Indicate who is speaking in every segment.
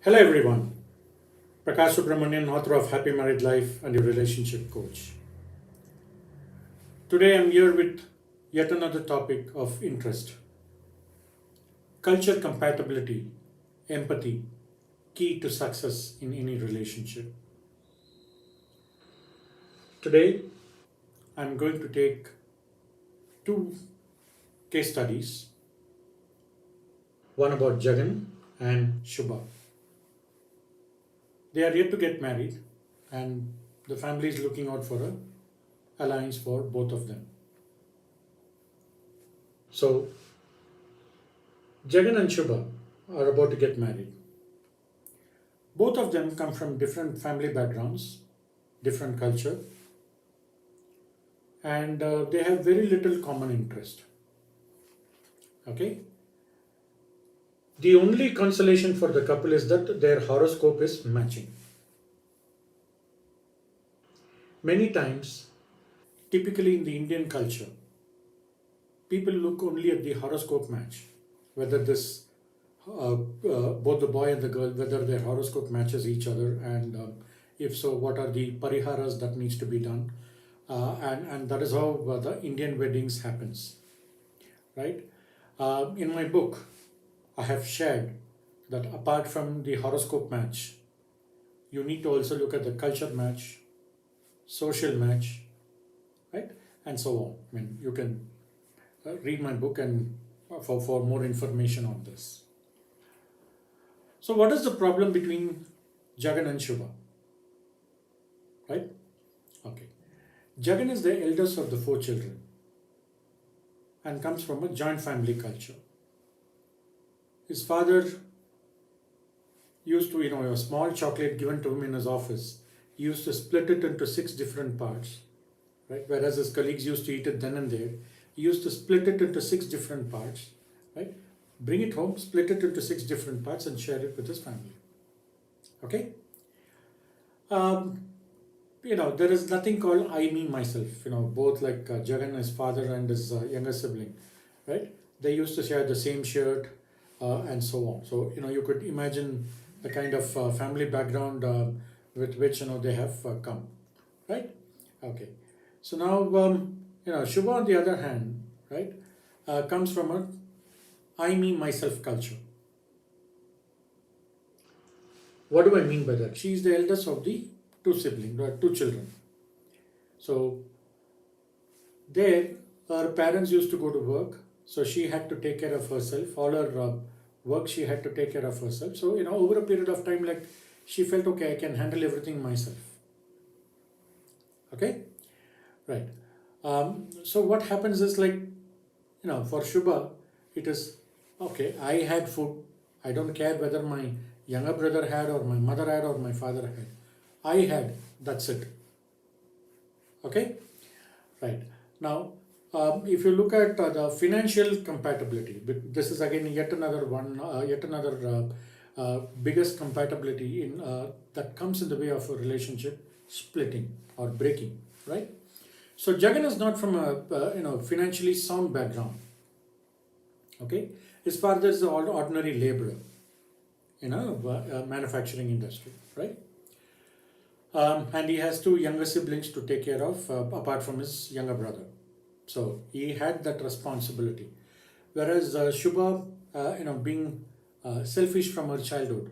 Speaker 1: Hello everyone, Prakash Subramanian, author of Happy Married Life and your relationship coach. Today I'm here with yet another topic of interest: culture compatibility, empathy, key to success in any relationship. Today I'm going to take two case studies, one about Jagan and Shubha. They are yet to get married, and the family is looking out for a alliance for both of them. So Jagan and Shubha are about to get married. Both of them come from different family backgrounds, different culture, and they have very little common interest. Okay? The only consolation for the couple is that their horoscope is matching. Many times, typically in the Indian culture, people look only at the horoscope match, whether both the boy and the girl, whether their horoscope matches each other, and if so, what are the pariharas that needs to be done, and that is how the Indian weddings happens, right? In my book, I have shared that apart from the horoscope match, you need to also look at the culture match, social match, right, and so on. I mean, you can read my book and for more information on this. So, what is the problem between Jagan and Shubha? Right? Okay. Jagan is the eldest of the four children and comes from a joint family culture. His father used to, a small chocolate given to him in his office, he used to split it into six different parts, right? Whereas his colleagues used to eat it then and there, he used to split it into six different parts, right? Bring it home, split it into six different parts, and share it with his family. Okay? Um, there is nothing called I, me, myself. Both like Jagan, his father, and his younger sibling, right? They used to share the same shirt and so on. So, you could imagine the kind of family background with which, they have come, right? Okay. So now, Shubha on the other hand, right, comes from a I, me, myself culture. What do I mean by that? She is the eldest of the two siblings, two children. So there, her parents used to go to work, so she had to take care of herself. All her work she had to take care of herself. So over a period of time, like she felt okay, I can handle everything myself. Okay, right. So what happens is like for Shubha, it is okay. I had food. I don't care whether my younger brother had or my mother had or my father had. I had. That's it. Okay, right. Now, if you look at the financial compatibility, this is again yet another one, yet another biggest compatibility in that comes in the way of a relationship splitting or breaking, right? So Jagan is not from a financially sound background. Okay, his father is an ordinary laborer in a manufacturing industry, right? And he has two younger siblings to take care of apart from his younger brother. So he had that responsibility. Whereas Shubha, being selfish from her childhood,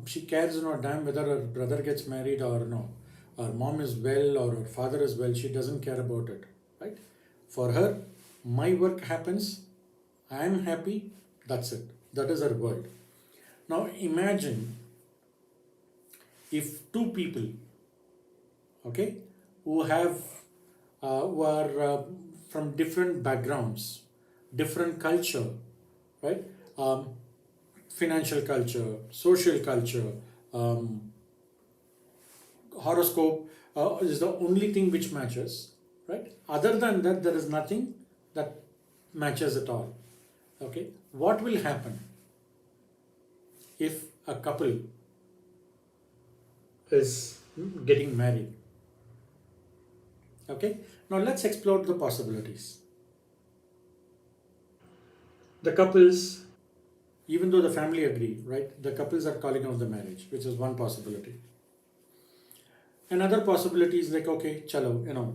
Speaker 1: she cares no damn whether her brother gets married or no. Her mom is well or her father is well. She doesn't care about it, right? For her, my work happens. I am happy. That's it. That is her world. Now imagine if two people, okay, who have who are from different backgrounds, different culture, right? Um, Financial culture, social culture, horoscope is the only thing which matches, right? Other than that, there is nothing that matches at all. Okay, what will happen if a couple is getting married? Okay, now let's explore the possibilities. The couples even though the family agree, right? The couples are calling off the marriage, which is one possibility. Another possibility is like, okay, chalo,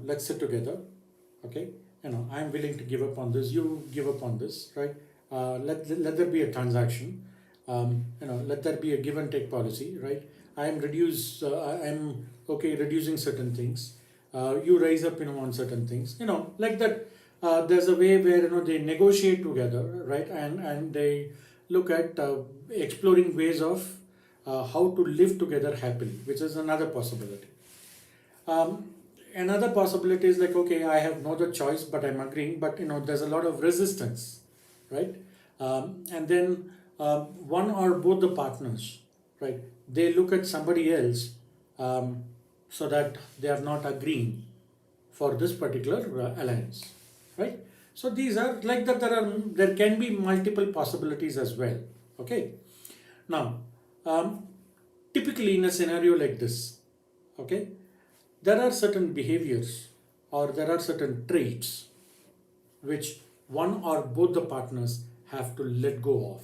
Speaker 1: let's sit together. Okay, I'm willing to give up on this. You give up on this, right? Let there be a transaction. Let there be a give and take policy, right? I'm okay reducing certain things. You raise up, on certain things, like that. There's a way where they negotiate together, right? And they look at exploring ways of how to live together happily, which is another possibility. um, Another possibility is like, okay, I have no other choice, but I'm agreeing, but there's a lot of resistance, right? And then one or both the partners, right? They look at somebody else, um, so that they are not agreeing for this particular alliance, right? So these are like that. There can be multiple possibilities as well. Okay. Now, um, typically in a scenario like this, okay, there are certain behaviors or there are certain traits which one or both the partners have to let go of.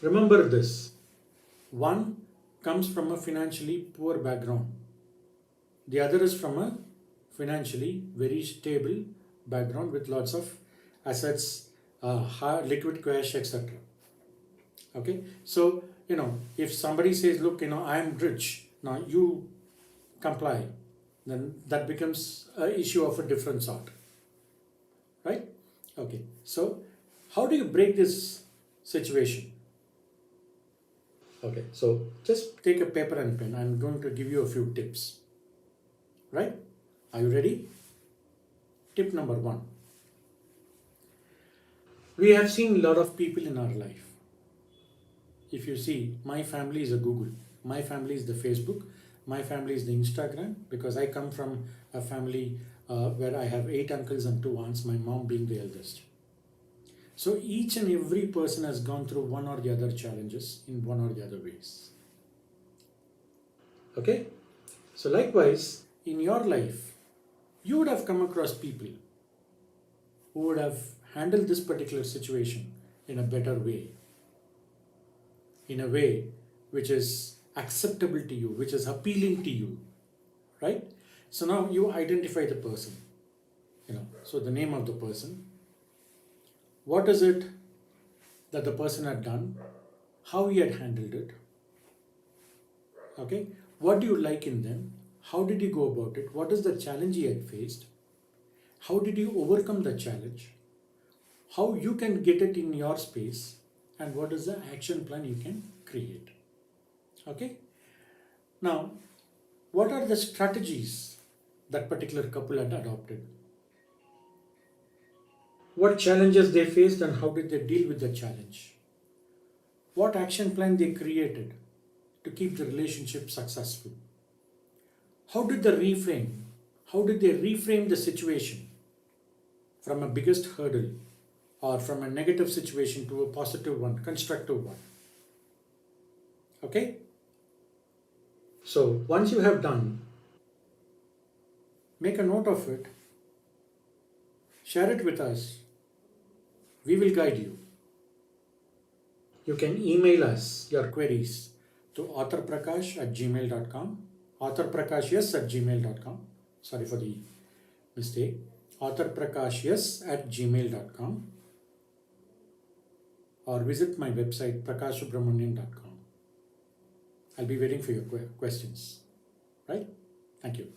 Speaker 1: Remember this: one comes from a financially poor background, the other is from a financially very stable background with lots of assets, high liquid cash, etc. Okay, so if somebody says, look, I'm rich, now you comply, then that becomes an issue of a different sort, right? Okay, so how do you break this situation? Okay, so just take a paper and pen. I'm going to give you a few tips, right? Are you ready? Tip number one: we have seen a lot of people in our life. If you see, my family is a Google, my family is the Facebook, my family is the Instagram, because I come from a family where I have 8 uncles and 2 aunts, my mom being the eldest. So each and every person has gone through one or the other challenges in one or the other ways. Okay? So likewise, in your life, you would have come across people who would have handled this particular situation in a better way, in a way which is acceptable to you, which is appealing to you, right? So now you identify the person, so the name of the person, what is it that the person had done, how he had handled it, okay? What do you like in them? How did you go about it? What is the challenge he had faced? How did you overcome the challenge? How you can get it in your space? And what is the action plan you can create? Okay? Now, what are the strategies that particular couple had adopted? What challenges they faced and how did they deal with the challenge? What action plan they created to keep the relationship successful? How did they reframe? How did they reframe the situation from a biggest hurdle or from a negative situation to a positive one, constructive one? Okay? So once you have done, make a note of it, share it with us. We will guide you. You can email us your queries to authorprakash@gmail.com, authorprakash@gmail.com. Sorry for the mistake. authorprakash@gmail.com, or visit my website prakashsubramanian.com. I'll be waiting for your questions. Right? Thank you.